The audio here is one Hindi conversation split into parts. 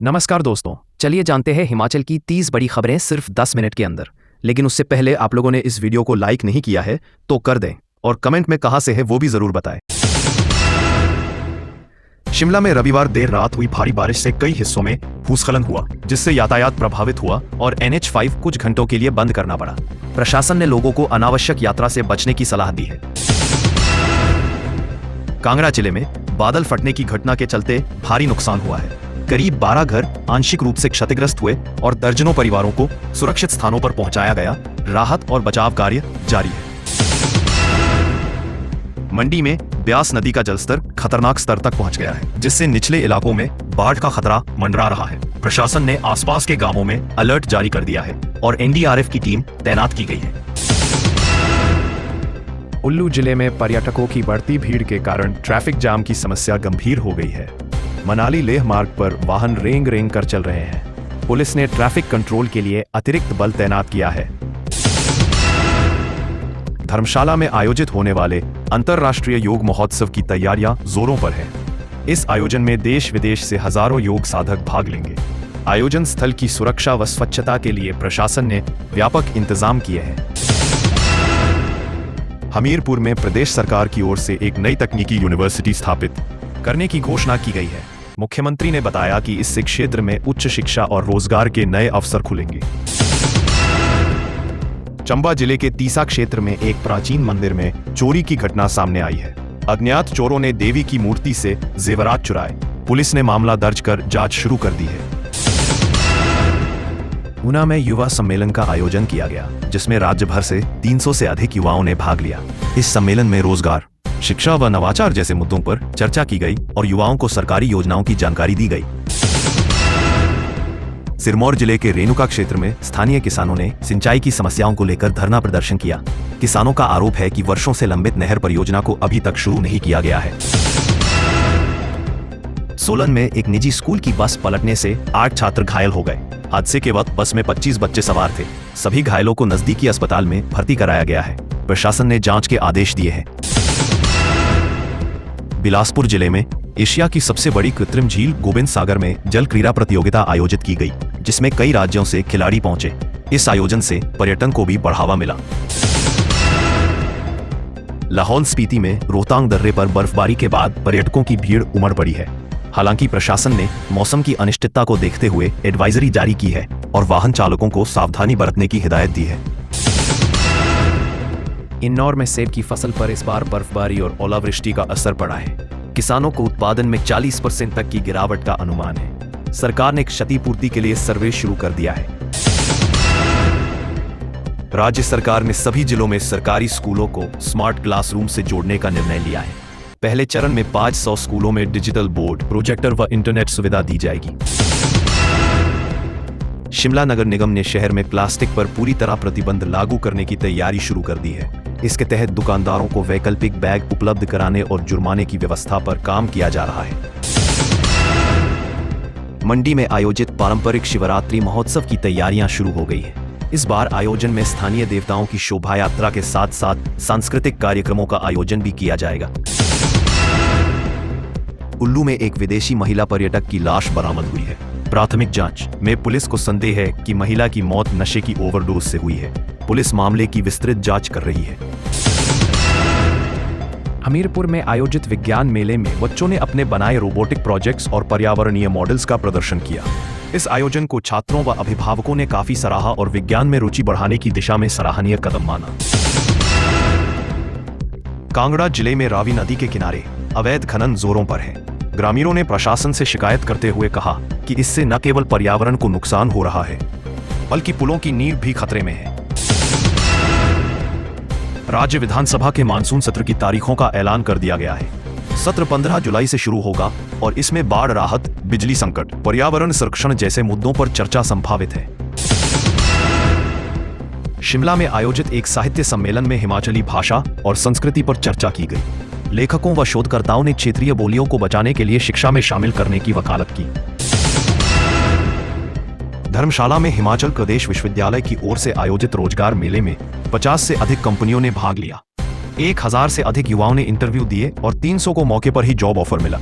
नमस्कार दोस्तों, चलिए जानते हैं हिमाचल की 30 बड़ी खबरें सिर्फ 10 मिनट के अंदर। लेकिन उससे पहले आप लोगों ने इस वीडियो को लाइक नहीं किया है तो कर दें और कमेंट में कहां से है वो भी जरूर बताएं। शिमला में रविवार देर रात हुई भारी बारिश से कई हिस्सों में भूस्खलन हुआ, जिससे यातायात प्रभावित हुआ और NH5 कुछ घंटों के लिए बंद करना पड़ा। प्रशासन ने लोगों को अनावश्यक यात्रा से बचने की सलाह दी है। कांगड़ा जिले में बादल फटने की घटना के चलते भारी नुकसान हुआ है। करीब 12 घर आंशिक रूप से क्षतिग्रस्त हुए और दर्जनों परिवारों को सुरक्षित स्थानों पर पहुंचाया गया। राहत और बचाव कार्य जारी है। मंडी में ब्यास नदी का जलस्तर खतरनाक स्तर तक पहुंच गया है, जिससे निचले इलाकों में बाढ़ का खतरा मंडरा रहा है। प्रशासन ने आसपास के गांवों में अलर्ट जारी कर दिया है और NDRF की टीम तैनात की गई है। कुल्लू जिले में पर्यटकों की बढ़ती भीड़ के कारण ट्रैफिक जाम की समस्या गंभीर हो गई है। मनाली लेह मार्ग पर वाहन रेंग रेंग कर चल रहे हैं। पुलिस ने ट्रैफिक कंट्रोल के लिए अतिरिक्त बल तैनात किया है। धर्मशाला में आयोजित होने वाले अंतर्राष्ट्रीय योग महोत्सव की तैयारियां जोरों पर है। इस आयोजन में देश विदेश से हजारों योग साधक भाग लेंगे। आयोजन स्थल की सुरक्षा व स्वच्छता के लिए प्रशासन ने व्यापक इंतजाम किए हैं। हमीरपुर में प्रदेश सरकार की ओर से एक नई तकनीकी यूनिवर्सिटी स्थापित करने की घोषणा की गई है। मुख्यमंत्री ने बताया कि इससे क्षेत्र में उच्च शिक्षा और रोजगार के नए अवसर खुलेंगे। चंबा जिले के तीसा क्षेत्र में एक प्राचीन मंदिर में चोरी की घटना सामने आई है। अज्ञात चोरों ने देवी की मूर्ति से जेवरात चुराए। पुलिस ने मामला दर्ज कर जांच शुरू कर दी है। ऊना में युवा सम्मेलन का आयोजन किया गया, जिसमें राज्य भर से 300 से अधिक युवाओं ने भाग लिया। इस सम्मेलन में रोजगार, शिक्षा व नवाचार जैसे मुद्दों पर चर्चा की गई और युवाओं को सरकारी योजनाओं की जानकारी दी गई। सिरमौर जिले के रेणुका क्षेत्र में स्थानीय किसानों ने सिंचाई की समस्याओं को लेकर धरना प्रदर्शन किया। किसानों का आरोप है कि वर्षों से लंबित नहर परियोजना को अभी तक शुरू नहीं किया गया है। सोलन में एक निजी स्कूल की बस पलटने से 8 छात्र घायल हो गए। हादसे के वक्त बस में 25 बच्चे सवार थे। सभी घायलों को नजदीकी अस्पताल में भर्ती कराया गया है। प्रशासन ने जांच के आदेश दिए हैं। बिलासपुर जिले में एशिया की सबसे बड़ी कृत्रिम झील गोविंद सागर में जल क्रीड़ा प्रतियोगिता आयोजित की गई, जिसमें कई राज्यों से खिलाड़ी पहुंचे। इस आयोजन से पर्यटन को भी बढ़ावा मिला। लाहौल स्पीति में रोहतांग दर्रे पर बर्फबारी के बाद पर्यटकों की भीड़ उमड़ पड़ी है। हालांकि प्रशासन ने मौसम की अनिश्चितता को देखते हुए एडवाइजरी जारी की है और वाहन चालकों को सावधानी बरतने की हिदायत दी है। इंदौर में सेब की फसल पर इस बार बर्फबारी और ओलावृष्टि का असर पड़ा है। किसानों को उत्पादन में 40% तक की गिरावट का अनुमान है। सरकार ने क्षतिपूर्ति के लिए सर्वे शुरू कर दिया है। राज्य सरकार ने सभी जिलों में सरकारी स्कूलों को स्मार्ट क्लासरूम से जोड़ने का निर्णय लिया है। पहले चरण में 500 स्कूलों में डिजिटल बोर्ड, प्रोजेक्टर व इंटरनेट सुविधा दी जाएगी। शिमला नगर निगम ने शहर में प्लास्टिक पर पूरी तरह प्रतिबंध लागू करने की तैयारी शुरू कर दी है। इसके तहत दुकानदारों को वैकल्पिक बैग उपलब्ध कराने और जुर्माने की व्यवस्था पर काम किया जा रहा है। मंडी में आयोजित पारंपरिक शिवरात्रि महोत्सव की तैयारियां शुरू हो गई हैं। इस बार आयोजन में स्थानीय देवताओं की शोभा यात्रा के साथ साथ सांस्कृतिक कार्यक्रमों का आयोजन भी किया जाएगा। कुल्लू में एक विदेशी महिला पर्यटक की लाश बरामद हुई है। प्राथमिक जांच में पुलिस को संदेह है कि महिला की मौत नशे की ओवरडोज से हुई है। पुलिस मामले की विस्तृत जांच कर रही है। हमीरपुर में आयोजित विज्ञान मेले में बच्चों ने अपने बनाए रोबोटिक प्रोजेक्ट्स और पर्यावरणीय मॉडल्स का प्रदर्शन किया। इस आयोजन को छात्रों व अभिभावकों ने काफी सराहा और विज्ञान में रुचि बढ़ाने की दिशा में सराहनीय कदम माना। कांगड़ा जिले में रावी नदी के किनारे अवैध खनन जोरों पर है। ग्रामीणों ने प्रशासन से शिकायत करते हुए कहा कि इससे न केवल पर्यावरण को नुकसान हो रहा है, बल्कि पुलों की नींव भी खतरे में है। राज्य विधानसभा के मानसून सत्र की तारीखों का ऐलान कर दिया गया है। सत्र 15 जुलाई से शुरू होगा और इसमें बाढ़ राहत, बिजली संकट, पर्यावरण संरक्षण जैसे मुद्दों पर चर्चा संभावित है। शिमला में आयोजित एक साहित्य सम्मेलन में हिमाचली भाषा और संस्कृति पर चर्चा की गई। लेखकों व शोधकर्ताओं ने क्षेत्रीय बोलियों को बचाने के लिए शिक्षा में शामिल करने की वकालत की। धर्मशाला में हिमाचल प्रदेश विश्वविद्यालय की ओर से आयोजित रोजगार मेले में 50 से अधिक कंपनियों ने भाग लिया। 1000 से अधिक युवाओं ने इंटरव्यू दिए और 300 को मौके पर ही जॉब ऑफर मिला।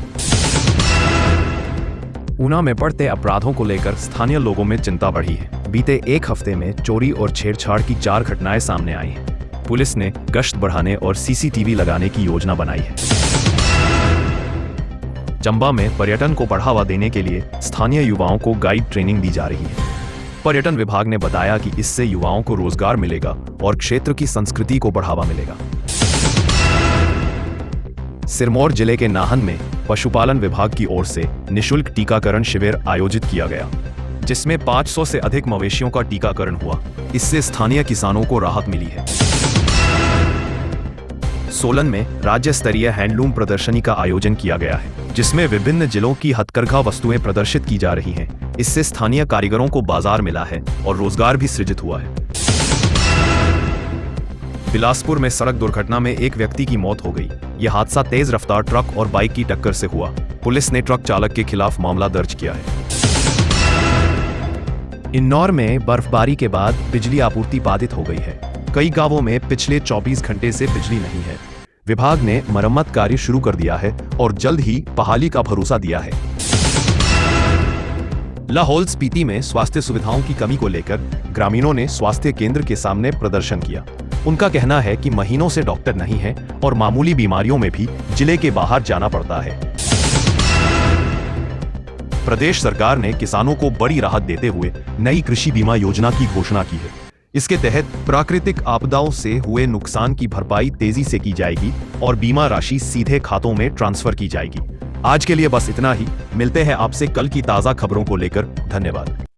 ऊना में बढ़ते अपराधों को लेकर स्थानीय लोगों में चिंता बढ़ी है। बीते एक हफ्ते में चोरी और छेड़छाड़ की 4 घटनाएं सामने आई हैं। पुलिस ने गश्त बढ़ाने और सीसीटीवी लगाने की योजना बनाई है। चंबा में पर्यटन को बढ़ावा देने के लिए स्थानीय युवाओं को गाइड ट्रेनिंग दी जा रही है। पर्यटन विभाग ने बताया कि इससे युवाओं को रोजगार मिलेगा और क्षेत्र की संस्कृति को बढ़ावा मिलेगा। सिरमौर जिले के नाहन में पशुपालन विभाग की ओर से निशुल्क टीकाकरण शिविर आयोजित किया गया, जिसमें 500 से अधिक मवेशियों का टीकाकरण हुआ। इससे स्थानीय किसानों को राहत मिली है। सोलन में राज्य स्तरीय हैंडलूम प्रदर्शनी का आयोजन किया गया है, जिसमें विभिन्न जिलों की हथकरघा वस्तुएं प्रदर्शित की जा रही हैं। इससे स्थानीय कारीगरों को बाजार मिला है और रोजगार भी सृजित हुआ है। बिलासपुर में सड़क दुर्घटना में एक व्यक्ति की मौत हो गई। यह हादसा तेज रफ्तार ट्रक और बाइक की टक्कर से हुआ। पुलिस ने ट्रक चालक के खिलाफ मामला दर्ज किया है। इंदौर में बर्फबारी के बाद बिजली आपूर्ति बाधित हो गई है। कई गांवों में पिछले 24 घंटे से बिजली नहीं है। विभाग ने मरम्मत कार्य शुरू कर दिया है और जल्द ही बहाली का भरोसा दिया है। लाहौल स्पीति में स्वास्थ्य सुविधाओं की कमी को लेकर ग्रामीणों ने स्वास्थ्य केंद्र के सामने प्रदर्शन किया। उनका कहना है कि महीनों से डॉक्टर नहीं है और मामूली बीमारियों में भी जिले के बाहर जाना पड़ता है। प्रदेश सरकार ने किसानों को बड़ी राहत देते हुए नई कृषि बीमा योजना की घोषणा की है। इसके तहत प्राकृतिक आपदाओं से हुए नुकसान की भरपाई तेजी से की जाएगी और बीमा राशि सीधे खातों में ट्रांसफर की जाएगी। आज के लिए बस इतना ही। मिलते हैं आपसे कल की ताजा खबरों को लेकर। धन्यवाद।